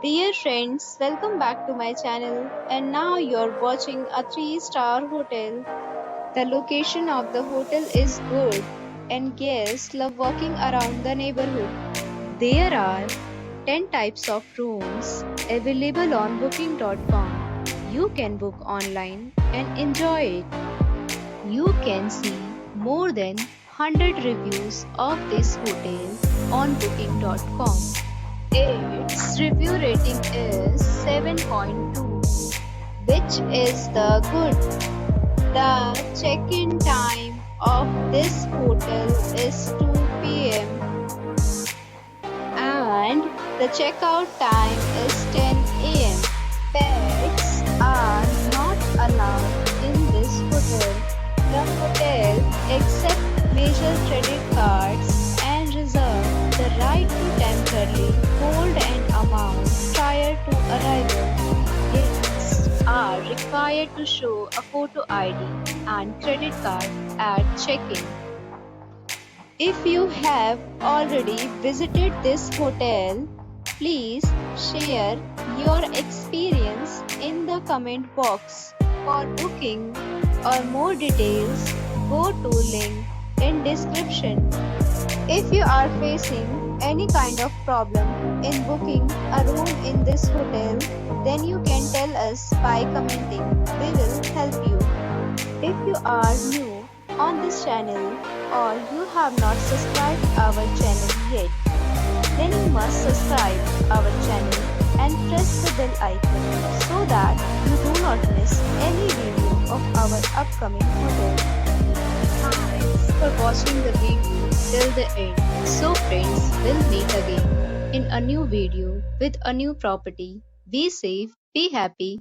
Dear friends, welcome back to my channel. And now you're watching a 3-star hotel. The location of the hotel is good and guests love walking around the neighborhood. There are 10 types of rooms available on booking.com. You can book online and enjoy it. You can see more than 100 reviews of this hotel on booking.com. Its review rating is 7.2, which is the good. The check-in time of this hotel is 2 p.m. and the checkout time is 10 a.m. Pets are not allowed in this hotel. The hotel accepts major credit cards and reserves the right to temporarily hold an amount prior to arrival. Guests are required to show a photo ID and credit card at check-in. If you have already visited this hotel, please share your experience in the comment box. For booking or more details, go to link in description. If you are facing any kind of problem in booking a room in this hotel, then you can tell us by commenting. We will help you. If you are new on this channel or you have not subscribed our channel yet, then you must subscribe our channel and press the bell icon so that you do not miss any video of our upcoming hotel. Thanks for watching the video till the end. So friends, we'll meet again in a new video with a new property. Be safe, be happy.